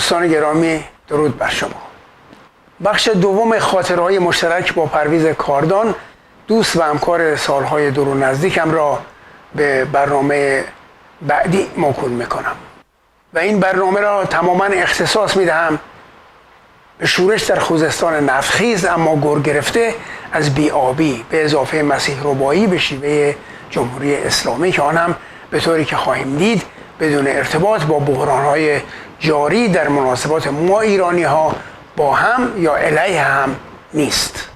دوستان گرامی، درود بر شما. بخش دوم خاطرهای مشترک با پرویز کاردان، دوست و همکار سالهای دور و نزدیکم را به برنامه بعدی موکول میکنم و این برنامه را تماما اختصاص میدهم به شورش در خوزستان نفتخیز اما گر گرفته از بی‌آبی به اضافه مسیح ربایی به شیوه جمهوری اسلامی که آن هم به طوری که خواهیم دید بدون ارتباط با بحران‌های جاری در مناسبات ما ایرانی‌ها با هم یا علیه هم نیست.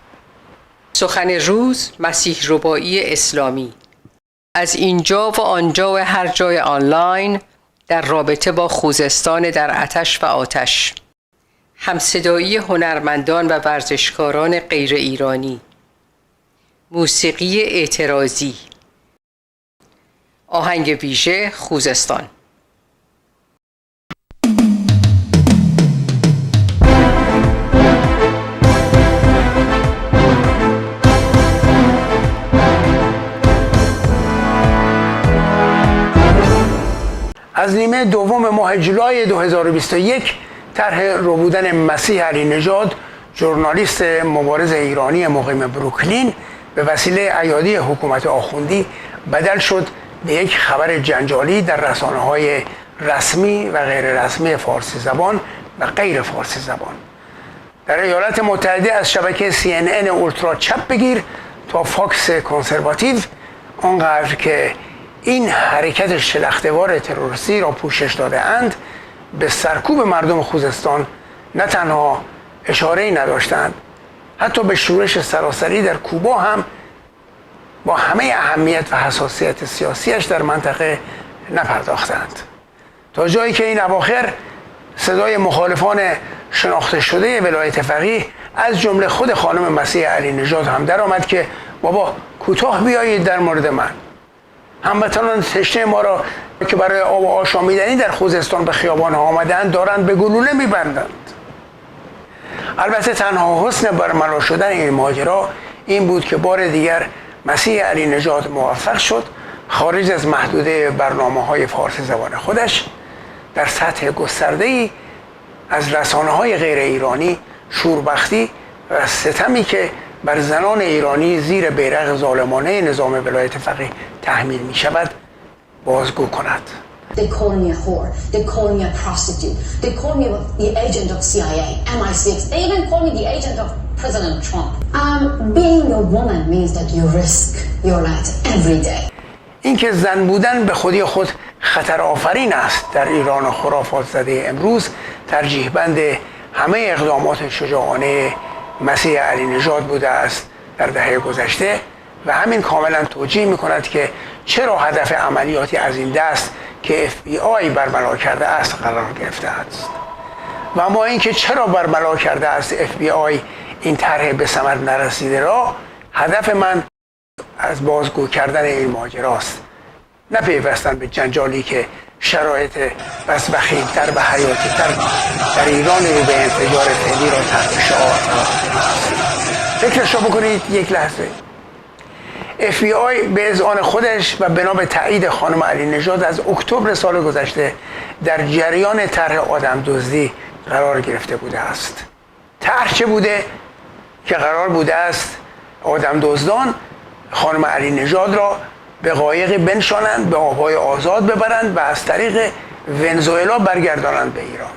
سخن روز مسیح ربایی اسلامی از اینجا و آنجا و هر جای آنلاین در رابطه با خوزستان در آتش و آتش، همصدایی هنرمندان و ورزشکاران غیر ایرانی، موسیقی اعتراضی، آهنگ ویژه خوزستان. از نیمه دوم ماه جولای 2021 طرح ربودن مسیح علی نژاد، ژورنالیست مبارز ایرانی مقیم بروکلین، به وسیله ایادی حکومت آخوندی بدل شد به یک خبر جنجالی در رسانه‌های رسمی و غیر رسمی فارسی زبان و غیر فارسی زبان. در ایالات متحده از شبکه CNN اولترا چپ بگیر تا فاکس کنسرواتیو، آنقدر که این حرکت شلخته‌وار تروریستی را پوشش داده اند، به سرکوب مردم خوزستان نه تنها اشاره‌ای نداشتند، حتی به شورش سراسری در کوبا هم با همه اهمیت و حساسیت سیاسیش در منطقه نپرداختند. تا جایی که این اواخر صدای مخالفان شناخته شده ولایت فقیه از جمله خود خانم مسیح علی نژاد هم در آمد که بابا کوتاه بیایید در مورد من. هموطنان تشنه ما را که برای آب و آشامیدنی در خوزستان به خیابان ها آمدند دارند به گلوله میبندند. البته تنها حسن برملا شدن این ماجرا این بود که بار دیگر مسیح علی نژاد موفق شد خارج از محدوده برنامه‌های فارسی زبان خودش در سطح گسترده‌ای از رسانه‌های غیر ایرانی شوربختی و ستمی که بر زنان ایرانی زیر بیرق ظالمانه نظام ولایت فقیه تحمیل می شود بازگو کند. They call me a whore. They call me a prostitute. They call me the agent of CIA, MI6. They even call me the agent of President Trump. Being a woman means that you risk your life every day. اینکه زن بودن به خودی خود خطر آفرین است در ایران خرافات زده امروز ترجیح بند همه اقدامات شجاعانه مسیح علی نژاد بوده است در دهه گذشته و همین کاملا توجیه می کند که چرا هدف عملیاتی از این دست که FBI برملا کرده است قرار گرفته است. و اما اینکه چرا برملا کرده است FBI این طرح به ثمر نرسیده را، هدف من از بازگو کردن این ماجراست، نه پیوستن به جنجالی که شرایط بس وخیم‌تر و حیاتی‌تر در ایران رو به انفجار فعلی را تحت شعار فکرش را بکنید یک لحظه. FBI به اذعان خودش و بنا به تایید خانم علی نژاد از اکتبر سال گذشته در جریان طرح آدم دزدی قرار گرفته بوده است. طرح چه بوده؟ که قرار بوده است آدم دزدان خانم علی نژاد را به قایقی بنشانند، به آبهای آزاد ببرند و از طریق ونزوئلا برگردانند به ایران.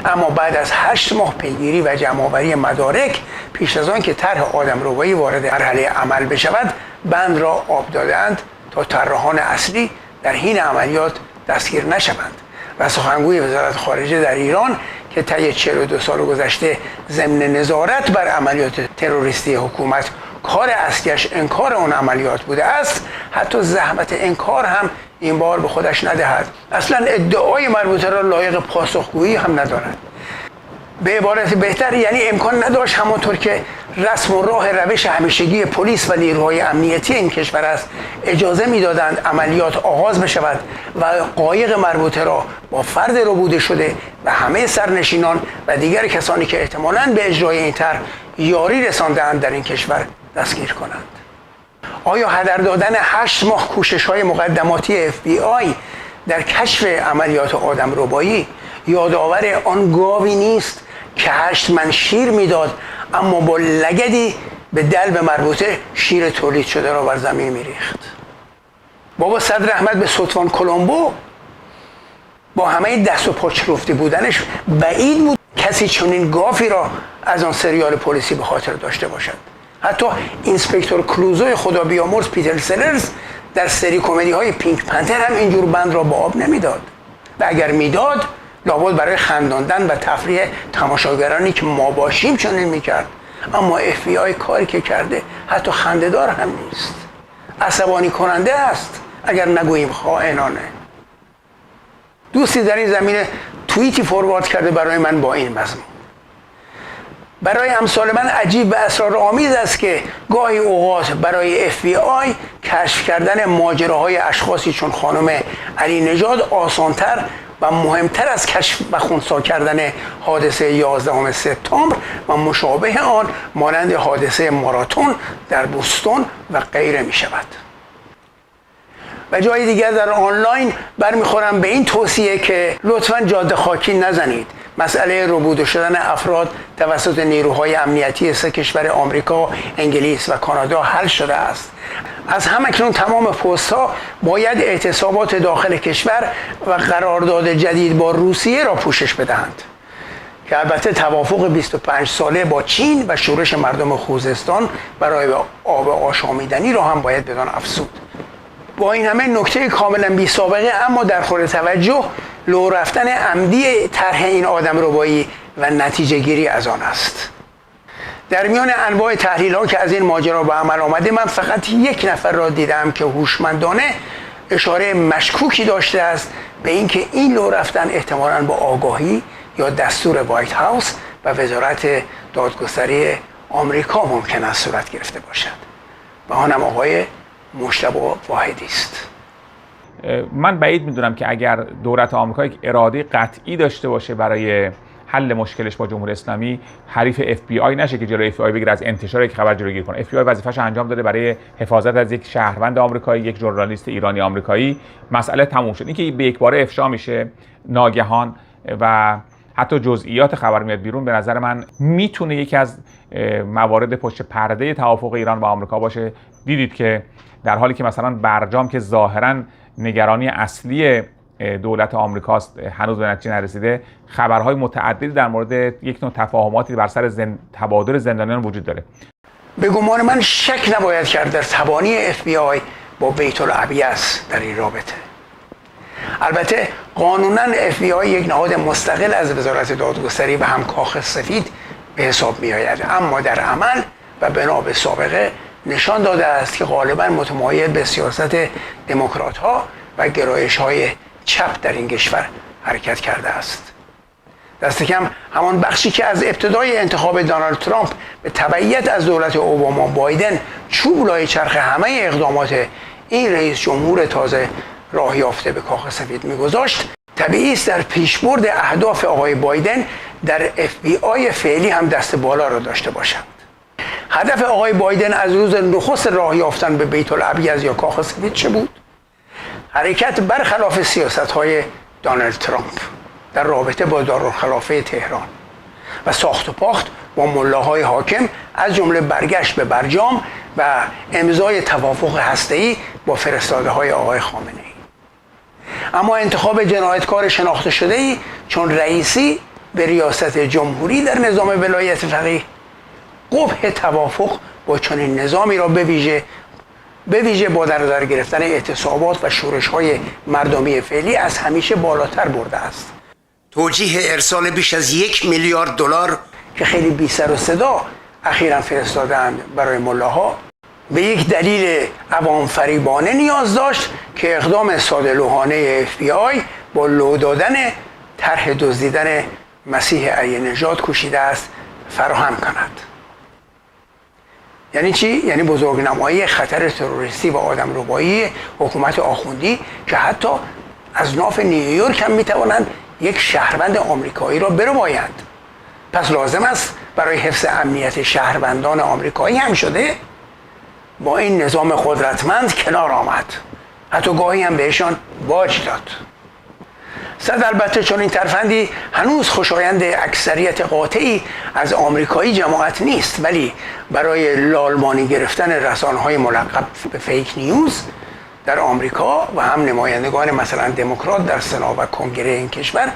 اما بعد از 8 ماه پیگیری و جمع‌آوری مدارک پیش از آن که طرح آدمربایی وارد مرحله عمل بشود بند را آب دادند تا طراحان اصلی در حین عملیات دستگیر نشوند و سخنگوی وزارت خارجه در ایران که طی 42 سال گذشته ضمن نظارت بر عملیات تروریستی حکومت کار اصلیش انکار اون عملیات بوده است، حتی زحمت انکار هم این بار به خودش ندهد. اصلا ادعای مربوطه را لایق پاسخگویی هم ندارد. به عبارت بهتر یعنی امکان نداشت همانطور که رسم و راه روش همیشگی پلیس و نیروهای امنیتی این کشور است اجازه میدادند عملیات آغاز بشود و قایق مربوطه را با فرد ربوده شده و همه سرنشینان و دیگر کسانی که احتمالاً به اجرای این طرح یاری رسانده‌اند در این کشور دستگیر کنند. آیا هدر دادن 8 ماه کوشش‌های مقدماتی FBI در کشف عملیات آدمربایی یادآور آن گاوی نیست که 8 من شیر میداد اما با لگدی به دلو مربوطه شیر تولید شده را بر زمین میریخت. بابا صدر احمد به ستوان کلمبو با همه دست و پا چروفتی بودنش بعید بود کسی چنین گافی را از آن سریال پلیسی به خاطر داشته باشد. حتی اینسپکتور کلوزوی خدا بیامرز پیتر سلرز در سری کمدی های پینک پنتر هم اینجور بند را با آب نمیداد و اگر میداد لابد برای خنداندن و تفریح تماشاگرانی که ما باشیم چنین میکرد. اما FBI کاری که کرده حتی خنده‌دار هم نیست، عصبانی کننده است اگر نگوییم خائنانه. دوستی در این زمینه توییتی فوروارد کرده برای من با این مضمون: برای امثال من عجیب و اسرارآمیز است که گاهی اوقات برای FBI کشف کردن ماجراهای اشخاصی چون خانم علی نژاد آسانتر و مهمتر از کشف و خنثی کردن حادثه 11 سپتامبر و مشابه آن مانند حادثه ماراتون در بوستون و غیره می شود. و جای دیگر در آنلاین برمیخورم به این توصیه که لطفاً جاده خاکی نزنید. مسئله ربوده شدن افراد توسط نیروهای امنیتی 3 کشور آمریکا، انگلیس و کانادا حل شده است. از همکنون تمام پست‌ها باید اعتصابات داخل کشور و قرارداد جدید با روسیه را پوشش بدهند که البته توافق 25 ساله با چین و شورش مردم خوزستان برای آب آشامیدنی را هم باید بدان افزود. با این همه نکته کاملا بی سابقه اما در خور توجه لو رفتن عمدی طرح این آدمربایی و نتیجه گیری از آن است. در میان انواع تحلیل‌ها که از این ماجرا به عمل آمده من فقط یک نفر را دیدم که هوشمندانه اشاره مشکوکی داشته است به اینکه این لو رفتن احتمالاً با آگاهی یا دستور وایت هاوس و وزارت دادگستری آمریکا ممکن است صورت گرفته باشد و آنم آقای مجتبی واحدی است. من بعید میدونم که اگر دولت آمریکا یک اراده قطعی داشته باشه برای حل مشکلش با جمهوری اسلامی، حریف FBI نشه که جلوی FBI بگیره از انتشار یک خبر جلوگیری کنه. FBI وظیفه‌اش انجام داده برای حفاظت از یک شهروند آمریکایی، یک ژورنالیست ایرانی آمریکایی. مسئله تموم شد. اینکه به یک باره افشا میشه ناگهان و حتی جزئیات خبر میاد بیرون، به نظر من میتونه یکی از موارد پشت پرده توافق ایران با آمریکا باشه. دیدید که در حالی که مثلا برجام که ظاهراً نگرانی اصلی دولت آمریکاست هنوز به نتیجه نرسیده، خبرهای متعددی در مورد یک نوع تفاهماتی بر سر تبادل زندانیان وجود داره. به گمان من شک نباید کرد در تبانی FBI با بیت العبیس در این رابطه. البته قانونا FBI یک نهاد مستقل از وزارت دادگستری و هم کاخ سفید به حساب می آید، اما در عمل و بنا به سابقه نشان داده است که غالبا متمایل به سیاست دموکرات ها و گرایش های چپ در این کشور حرکت کرده است. دست کم همان بخشی که از ابتدای انتخاب دونالد ترامپ به تبعیت از دولت اوباما بایدن چوب لای چرخ همه اقدامات این رئیس جمهور تازه راه یافته به کاخ سفید میگذاشت، طبیعی است در پیشبرد اهداف آقای بایدن در FBI فعلی هم دست بالا را داشته باشند. هدف آقای بایدن از روز نخست راه یافتن به بیت العبیس یا کاخ سفید چه بود؟ حرکت برخلاف سیاست‌های دونالد ترامپ در رابطه با دارالخلافه تهران و ساخت و پاخت با ملاهای حاکم، از جمله برگشت به برجام و امضای توافق هسته‌ای با فرستاده‌های آقای خامنه‌ای. اما انتخاب جنایتکار شناخته شده‌ای چون رئیسی به ریاست جمهوری در نظام ولایت فقیه قبح توافق با چنین نظامی را به ویژه با در نظر گرفتن اعتصابات و شورش‌های مردمی فعلی از همیشه بالاتر برده است. توجیه ارسال بیش از 1 میلیارد دلار که خیلی بی سر و صدا اخیراً فرستادند برای ملاها به یک دلیل عوام فریبانه نیاز داشت که اقدام ساده لوحانه FBI با لو دادن طرح دزدیدن مسیح علی نژاد کوشیده است فراهم کند. یعنی چی؟ یعنی بزرگنمایی خطر تروریستی و آدمربایی حکومت آخوندی که حتی از ناف نیویورک هم میتوانند یک شهروند آمریکایی را بربایند. پس لازم است برای حفظ امنیت شهروندان آمریکایی هم شده با این نظام قدرتمند کنار آمد، حتی گاهی هم بهشان باج داد. صد البته چون این ترفندی هنوز خوشایند اکثریت قاطعی از آمریکایی جماعت نیست، ولی برای لالمانی گرفتن رسانه‌های ملقب به فیک نیوز در آمریکا و هم نمایندگان مثلا دموکرات در سنا و کنگره این کشور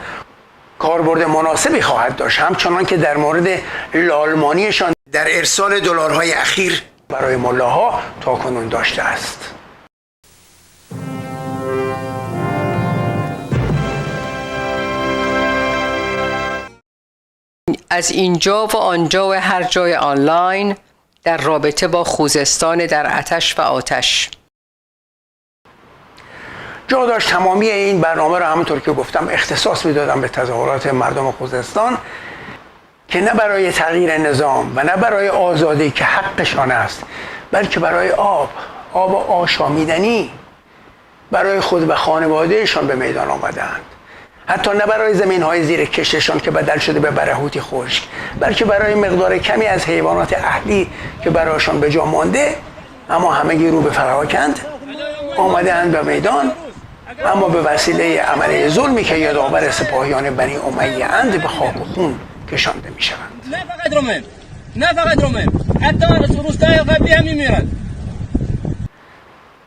کاربرد مناسبی خواهد داشت، همچنان که در مورد لالمانیشان در ارسال دلارهای اخیر برای ملاها تاکنون داشته است. از اینجا و آنجا و هر جای آنلاین در رابطه با خوزستان در آتش و آتش. جا داشت تمامی این برنامه را همونطور که گفتم اختصاص میدادم به تظاهرات مردم خوزستان که نه برای تغییر نظام و نه برای آزادی که حقشان است، بلکه برای آب آشامیدنی برای خود و خانوادهشان به میدان آمدند. حتی نه برای زمین‌های زیر کشتشان که بدل شده به برهوتی خشک، بلکه برای مقدار کمی از حیوانات اهلی که برایشان به جا مانده اما همگی رو به فراکند آمدند به میدان، اما به وسیله عمل ظلمی که یادآور سپاهیان بنی امیه اند به خاک و خون کشانده می شوند. نه فقط رومن حتی روستای قبلی هم میمیرند.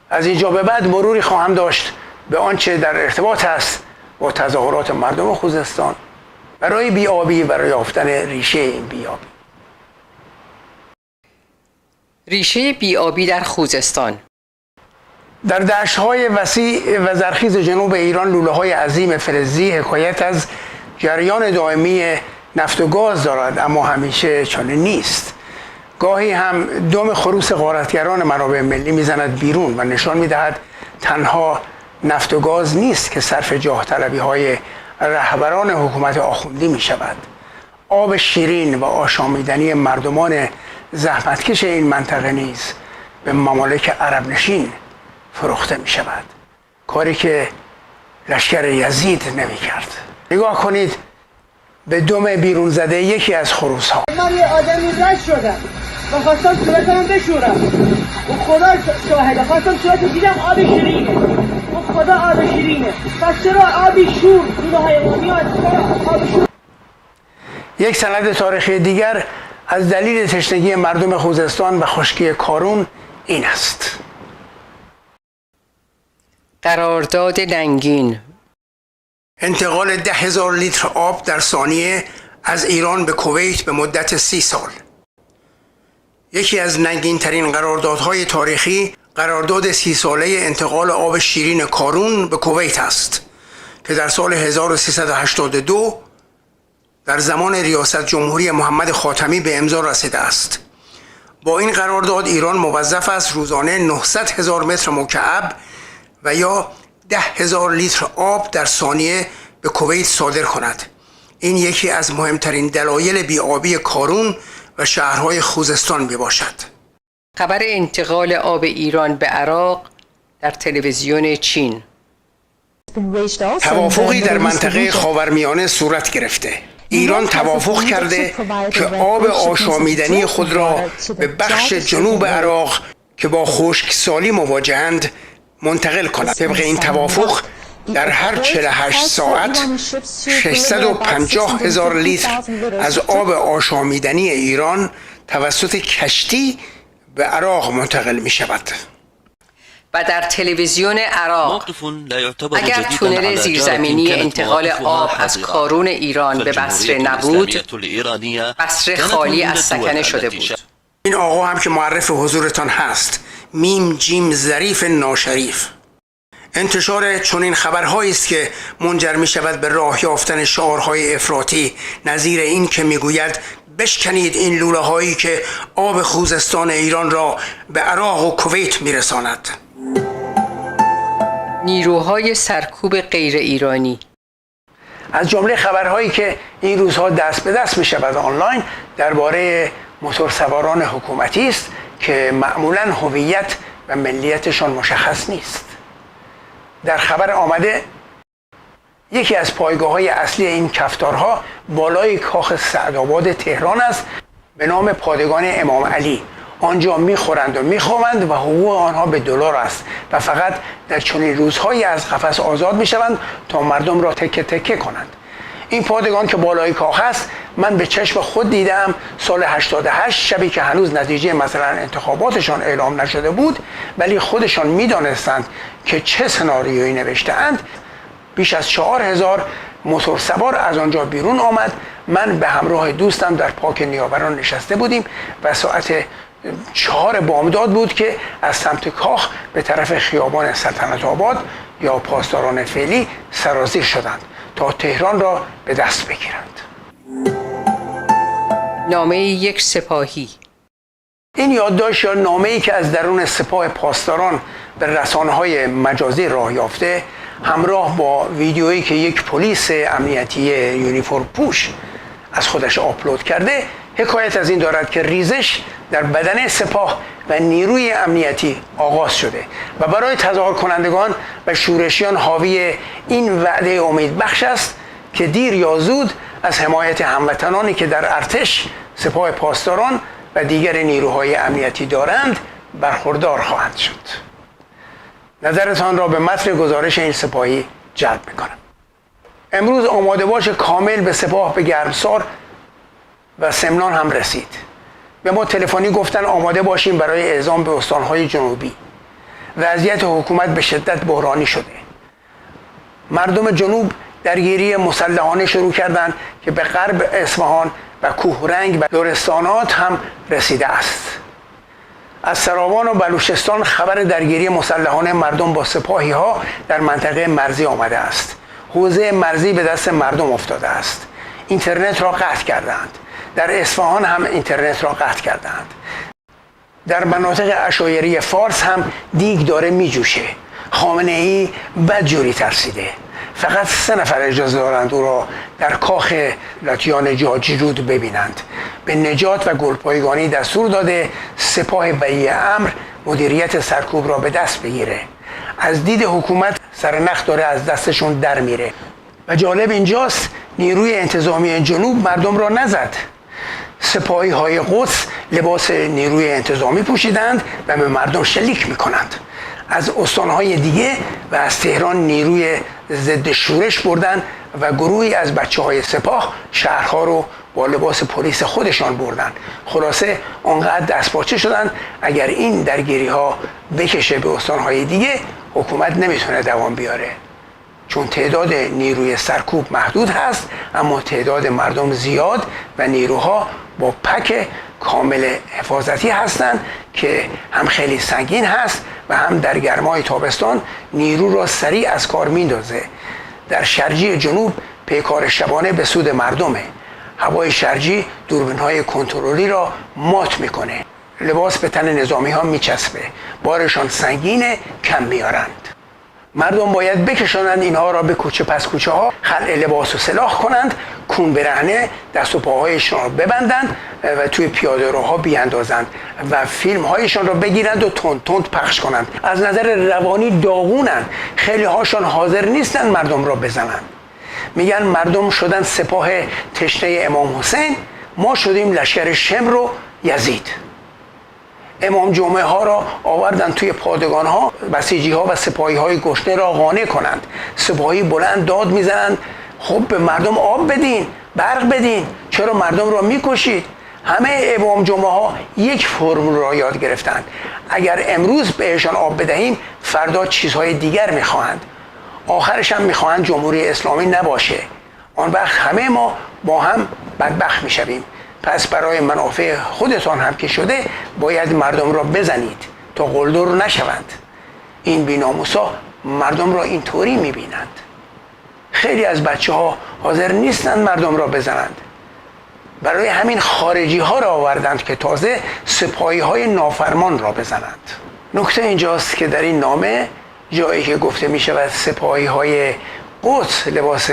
از اینجا به بعد مروری خواهم داشت به آنچه در ارتباط است با تظاهرات مردم خوزستان برای بیابی، برای یافتن ریشه این بیابی. ریشه بیابی در خوزستان. در دشت‌های وسیع و زرخیز جنوب ایران لوله‌های عظیم فلزی حکایت از جریان دائمی نفت و گاز دارد، اما همیشه چنین نیست. گاهی هم دم خروس غارتگران منابع ملی میزند بیرون و نشان میدهد تنها نفت و گاز نیست که صرف جاه طلبی‌های رهبران حکومت آخوندی می شود. آب شیرین و آشامیدنی مردمان زحمتکش این منطقه نیز به ممالک عرب نشین فروخته می شود، کاری که لشکر یزید نمی کرد. نگاه کنید به دم بیرون زده یکی از خروس ها. من یه آدمی رد شدم و خواستم صورتم بشورم و خدا شاهده، خواستم صورت دیدم آب شیرینه و خدا آب شیرینه، پس چرا آبی شور دود حیوانیات آب شور. یک سند تاریخی دیگر از دلیل تشنگی مردم خوزستان و خشکی کارون این است. قرارداد ننگین. انتقال 10,000 لیتر آب در ثانیه از ایران به کویت به مدت 30 سال. یکی از ننگین ترین قراردادهای تاریخی قرارداد 30 ساله انتقال آب شیرین کارون به کویت است که در سال 1382 در زمان ریاست جمهوری محمد خاتمی به امضا رسیده است. با این قرارداد ایران موظف است روزانه 900,000 متر مکعب و یا 10,000 لیتر آب در ثانیه به کویت صادر کند. این یکی از مهمترین دلایل بی‌آبی کارون و شهرهای خوزستان می باشد. خبر انتقال آب ایران به عراق در تلویزیون چین. توافقی در منطقه خاورمیانه صورت گرفته. ایران توافق کرده که آب آشامیدنی خود را به بخش جنوب عراق که با خشکسالی مواجهند منتقل کند. طبق این توافق در هر 48 ساعت 650,000 لیتر از آب آشامیدنی ایران توسط کشتی به عراق منتقل می شود. و در تلویزیون عراق اگر تونل زیرزمینی انتقال آب از کارون ایران به بصره نبود، بصره خالی از سکنه شده بود. این آقا هم که معرف حضورتان هست، میم جیم ظریف ناشریف. انتشار چنین خبرهایی است که منجر می شود به راه یافتن شعارهای افراطی نظیر این که می گوید بشکنید این لوله هایی که آب خوزستان ایران را به عراق و کویت می رساند. نیروهای سرکوب غیر ایرانی. از جمله خبرهایی که این روزها دست به دست می شود آنلاین درباره موتورسواران حکومتی است که معمولاً هویت و ملیتشان مشخص نیست. در خبر آمده یکی از پایگاه‌های اصلی این کفتارها بالای کاخ سعدآباد تهران است به نام پادگان امام علی. آنجا میخورند و میخوابند و حقوق آنها به دلار است و فقط در چنین روزهایی از قفس آزاد میشوند تا مردم را تکه تکه کنند. این پادگان که بالای کاخ است، من به چشم خود دیدم سال 88 شبی که هنوز نتیجه مثلا انتخاباتشان اعلام نشده بود، ولی خودشان میدانستند که چه سناریویی نوشته‌اند. بیش از 4000 موتور سوار از آنجا بیرون آمد. من به همراه دوستم در پارک نیاوران نشسته بودیم و ساعت 4 بامداد بود که از سمت کاخ به طرف خیابان سلطنت آباد یا پاسداران فعلی سرازیر شدند تا تهران را به دست بگیرند. نامه یک سپاهی. این یادداشت یا نامه‌ای که از درون سپاه پاسداران به رسانه‌های مجازی راه یافته، همراه با ویدیویی که یک پلیس امنیتی یونیفرم پوش از خودش آپلود کرده، حکایت از این دارد که ریزش در بدن سپاه و نیروی امنیتی آغاز شده و برای تظاهر کنندگان و شورشیان حاوی این وعده امیدبخش است که دیر یا زود از حمایت هموطنانی که در ارتش، سپاه پاسداران و دیگر نیروهای امنیتی دارند برخوردار خواهند شد. نظرتان را به متن گزارش این سپاهی جلب می‌کنم. امروز آماده باش کامل به سپاه به گرمسار و سمنان هم رسید. به ما تلفنی گفتن آماده باشیم برای اعزام به استانهای جنوبی. وضعیت حکومت به شدت بحرانی شده. مردم جنوب درگیری مسلحانه شروع کردند که به غرب اصفهان و کوهرنگ و لرستانات هم رسیده است. از سراوان و بلوچستان خبر درگیری مسلحانه مردم با سپاهی ها در منطقه مرزی آمده است. حوزه مرزی به دست مردم افتاده است. اینترنت را قطع کردند. در اصفهان هم اینترنت را قطع کردند. در مناطق عشایری فارس هم دیگ داره می جوشه. خامنه‌ای بدجوری ترسیده. فقط 3 نفر اجازه دارند او را در کاخ لاتیان جاجرود ببینند. به نجات و گلپایگانی دستور داده سپاه ولی امر مدیریت سرکوب را به دست بگیره. از دید حکومت سرنخ داره از دستشون در میره. و جالب اینجاست نیروی انتظامی جنوب مردم را نزد. سپاهی های قدس لباس نیروی انتظامی پوشیدند و به مردم شلیک میکنند. از استانهای دیگه و از تهران نیروی ضد شورش بردن و گروهی از بچه‌های سپاه شهرها رو با لباس پلیس خودشان بردن. خلاصه آنقدر دستپاچه شدن اگر این درگیری ها بکشه به استانهای دیگه حکومت نمیتونه دوام بیاره، چون تعداد نیروی سرکوب محدود هست اما تعداد مردم زیاد و نیروها با پک کامل حفاظتی هستند که هم خیلی سنگین هست و هم در گرمای تابستان نیرو را سریع از کار میندازه. در شرجی جنوب پیکار شبانه به سود مردمه. هوای شرجی دوربین‌های کنترلی را مات میکنه. لباس به تن نظامی ها میچسبه. بارشان سنگینه، کم میارند. مردم باید بکشانند اینها را به کوچه پس کوچه ها، خلع لباس و سلاح کنند، کون برهنه دست و پاهایشان را ببندند و توی پیاده روها بیاندازند و فیلم هایشان را بگیرند و تند تند پخش کنند. از نظر روانی داغونند. خیلی هاشان حاضر نیستند مردم را بزنند. میگن مردم شدن سپاه تشنه امام حسین، ما شدیم لشکر شمر و یزید. امام جمعه ها را آوردن توی پادگان ها، بسیجی ها و سپاهی های گشنه را قانع کنند. سپاهی بلند داد میزنند خب به مردم آب بدین، برق بدین، چرا مردم را میکشید؟ همه امام جمعه ها یک فرمول را یاد گرفتند. اگر امروز بهشان آب بدهیم فردا چیزهای دیگر میخواهند. آخرش هم میخواهند جمهوری اسلامی نباشه. آن وقت همه ما با هم بدبخت میشویم. پس برای منافع خودتان هم که شده باید مردم را بزنید تا قلدر نشوند. این بی‌ناموسا مردم را اینطوری میبینند. خیلی از بچه ها حاضر نیستند مردم را بزنند. برای همین خارجی ها را آوردند که تازه سپاهی های نافرمان را بزنند. نکته اینجاست که در این نامه جایی که گفته می شود سپاهی های قدس لباس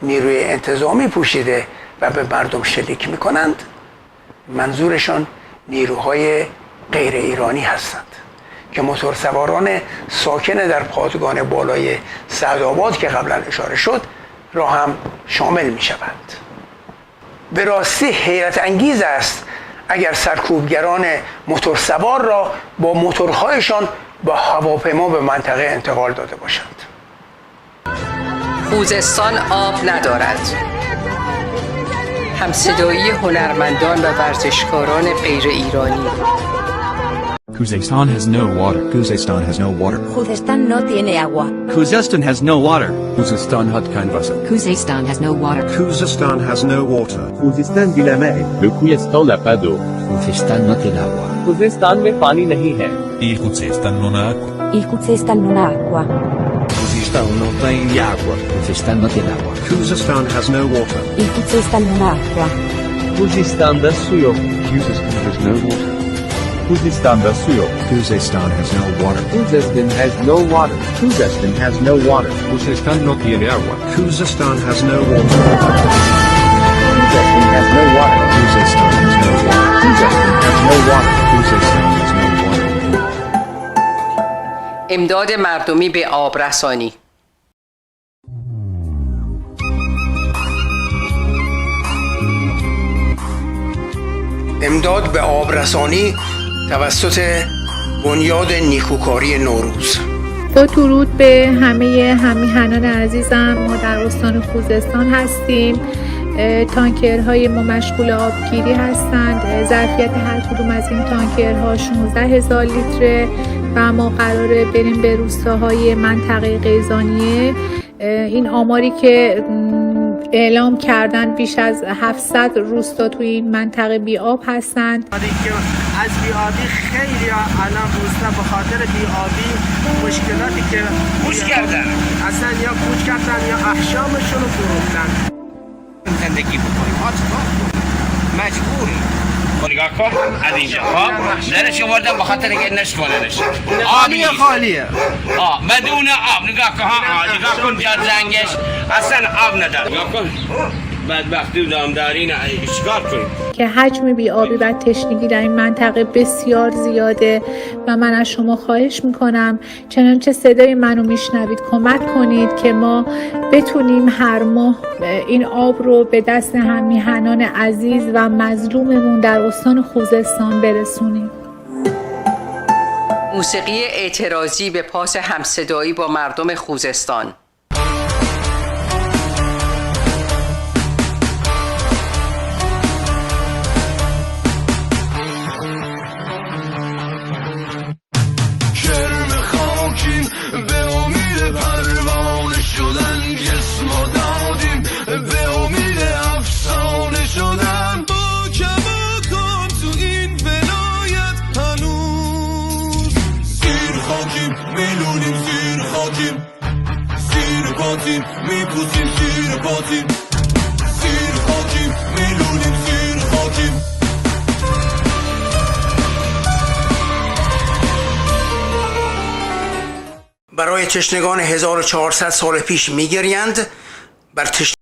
نیروی انتظامی پوشیده و به مردم شلیک می کنند، منظورشان نیروهای غیر ایرانی هستند که موتورسواران ساکن در پادگان بالای سعدآباد که قبلا اشاره شد را هم شامل می شود. به راستی حیرت انگیز است اگر سرکوبگران موتور سوار را با موتورهایشان با هواپیما به منطقه انتقال داده باشند. خوزستان آب ندارد. همصدایی هنرمندان و ورزشکاران غیر ایرانی. Khuzestan has no water. Khuzestan has no water. Khuzestan no tiene agua. Khuzestan has no water. Khuzestan hat kein Wasser. Khuzestan has no water. Khuzestan has no water. خوزستان بلا ماء. Le Khuzestan n'a pas d'eau. Khuzestan no tiene agua. خوزستان में पानी नहीं है. Il Khuzestan non ha acqua. Il Khuzestan non ha acqua. Khuzestan non tem água. Khuzestan no tiene agua. Khuzestan has no water. Il Khuzestan non ha acqua. خوزستان'da su yok. Khuzestan has no water. Khuzestan'da su yok. Khuzestan has no water. Khuzestan has no water. Khuzestan has no water. Khuzestan no tiene agua. Khuzestan has no water. Khuzestan has no water. Khuzestan has no water. Khuzestan has no water. Khuzestan has no water. امداد مردمی به آب رسانی. امداد به آب رسانی توسط بنیاد نیکوکاری نوروز. با درود به همه همیهنان عزیزم، ما در استان خوزستان هستیم. تانکرهای ما مشغول آبگیری هستند. ظرفیت هر کدوم از این تانکرها 16,000 لیتره و ما قراره بریم به روستاهای منطقه قیزانیه. این آماری که اعلام کردن بیش از 700 روستا توی این منطقه بی آب هستند. از بی آبی خیلی الان روستا به خاطر بی آبی مشکلاتی که کوچ کردن، اصلا یا کوچ کردن یا احشامشون رو فروختن. زندگی بکنیم مجبوریم. نگاه کن از اینجا درش آوردم به خاطر که نشکننش. خالیه خالیه. بدون آب نگاه کن. نگاه کن جا زنگش اصلا آب نداره. نگاه کن بدبختی و دامداری اشکار کنیم که حجم بی‌آبی و تشنگی در این منطقه بسیار زیاده و من از شما خواهش میکنم چنانچه صدای منو میشنوید کمک کنید که ما بتونیم هر ماه این آب رو به دست همیهنان عزیز و مظلوممون در استان خوزستان برسونیم. موسیقی اعتراضی به پاس همصدایی با مردم خوزستان. برای تشنگان 1400 سال پیش میگریند، بر تشنگان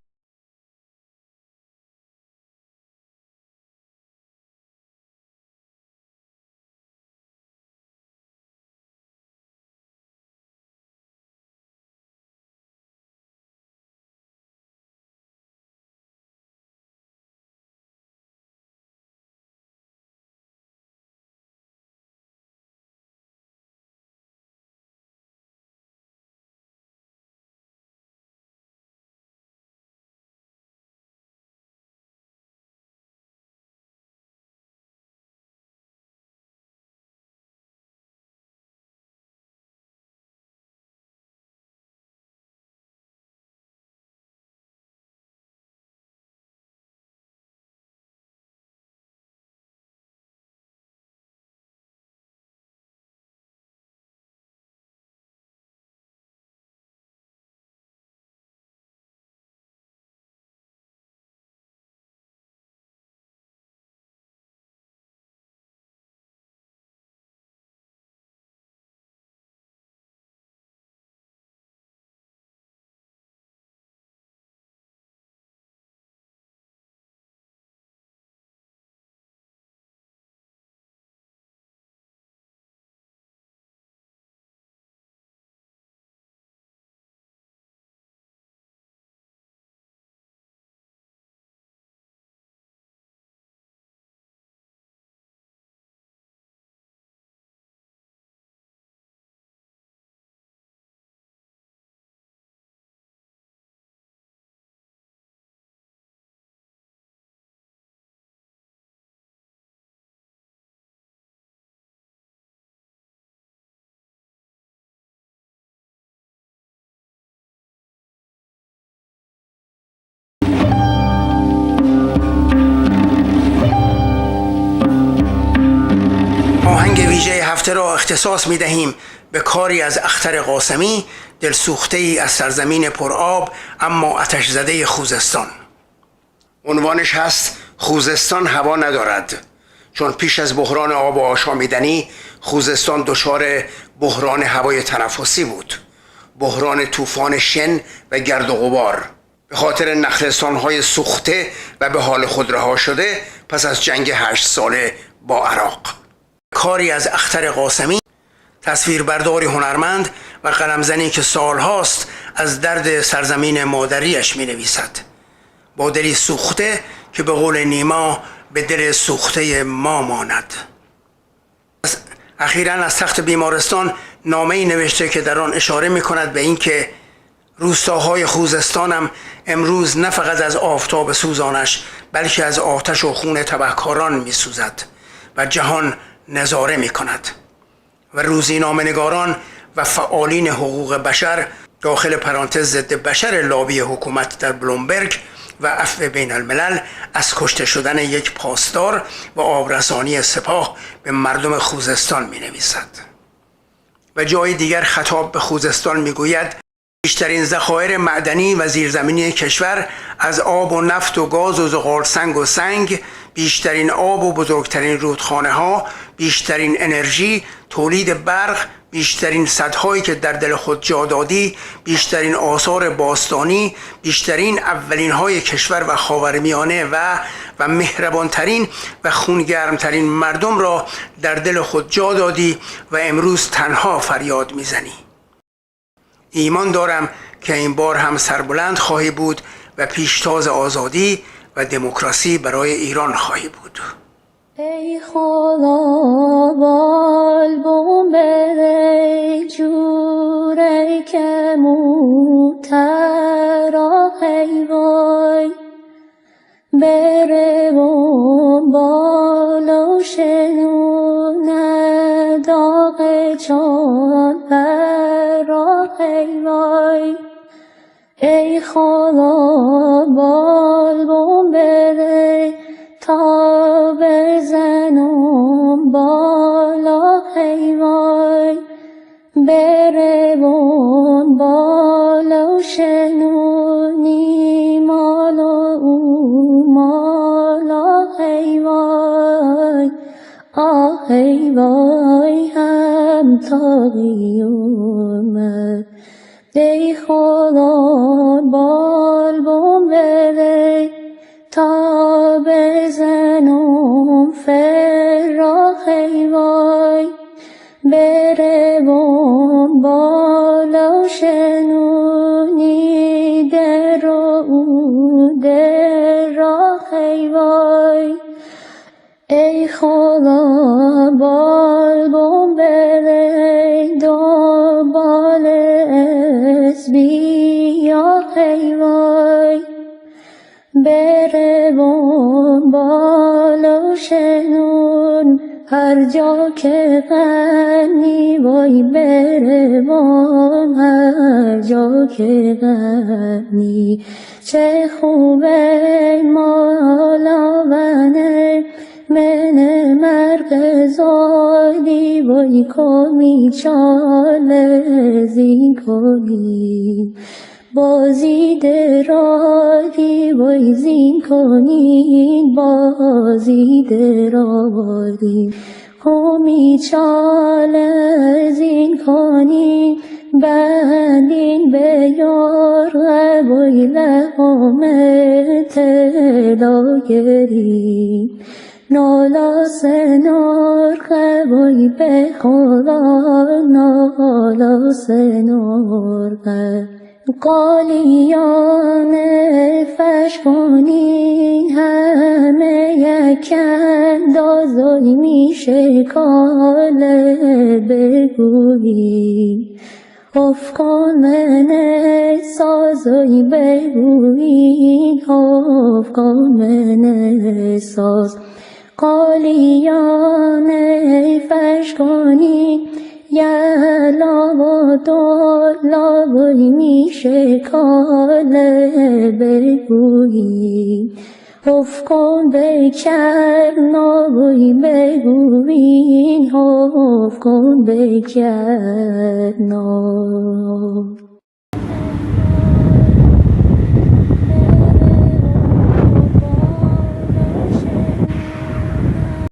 هفته را اختصاص می دهیم به کاری از اختر قاسمی، دلسوخته ای از سرزمین پرآب اما آتش زده خوزستان. عنوانش هست خوزستان هوا ندارد، چون پیش از بحران آب و آشامیدنی خوزستان دچار بحران هوای تنفسی بود، بحران طوفان شن و گرد و غبار، به خاطر نخلستان‌های سوخته و به حال خود رها شده پس از جنگ 8 ساله با عراق. کاری از اختر قاسمی، تصویربرداری هنرمند و قلمزنی که سالهاست از درد سرزمین مادریش می نویسد، با دلی سوخته که به قول نیما به دل سوخته ما ماند. اخیراً از تخت بیمارستان نامه‌ای نوشته که در آن اشاره می کند به اینکه روستاهای خوزستانم امروز نه فقط از آفتاب سوزانش بلکه از آتش و خون تبهکاران می سوزد و جهان نظاره می کند و روزنامه‌نگاران و فعالین حقوق بشر داخل پرانتز ضد بشر لابی حکومت در بلومبرگ و عفو بین الملل از کشته شدن یک پاسدار و آبرسانی سپاه به مردم خوزستان می نویسد. و جای دیگر خطاب به خوزستان می گوید بیشترین ذخایر معدنی و زیرزمینی کشور از آب و نفت و گاز و زغال سنگ و سنگ، بیشترین آب و بزرگترین رودخانه ها، بیشترین انرژی، تولید برق، بیشترین سدهایی که در دل خود جا دادی، بیشترین آثار باستانی، بیشترین اولین های کشور و خاورمیانه و مهربانترین و خونگرمترین مردم را در دل خود جا دادی و امروز تنها فریاد میزنی. ایمان دارم که این بار هم سربلند خواهی بود و پیشتاز آزادی و دموکراسی برای ایران خواهی بود. ای خدا بالبوم بده جوره که موترا حیوای بره بوم بالا شنونه داغ جان برا حیوای ای خدا بالبوم بده تا بزنم بالا حیوای بره بون بالا شنونی مالا او مالا حیوای آه حیوای هم تا قیامت ای خدا بالبوم بده تا بزنم فراخ وای بره بوم بالا شنونی در و در وای ای خدا بالبوم بده دنبال اسبیا وای بره بون بالا شنون هر جا که غنی وای بره بون هر جا که غنی چه خوبه مالا ونه من مرق زادی وای کمی چاله زین کنی بازی درادی وای زین کنین بازی درادی کمی چاله زین کنین بندین به یار وای لقام طلا گرین نالا سنار وای به خدا نالا سنار قالیان فشکونی همه یک اندازایی میشه کاله بگویی افکان من سازایی بگویی افکان من ساز قالیان فشکونی یا لا دو لابوی میشه کاله بگویی افکن بکرنای بگوین افکن بکرنای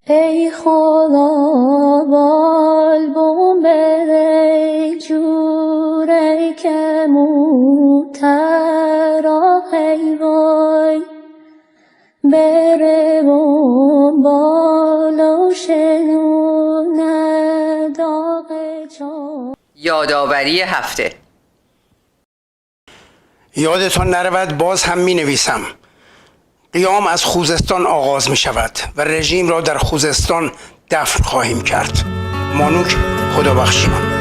ای خدا بالبوم ای جوره که موترا ای وای بره بوم بالا شنونه داغ جا. یادآوری هفته. یادتان نرود باز هم می نویسم. قیام از خوزستان آغاز می شود و رژیم را در خوزستان دفن خواهیم کرد. مانوک خدا بخشیمان.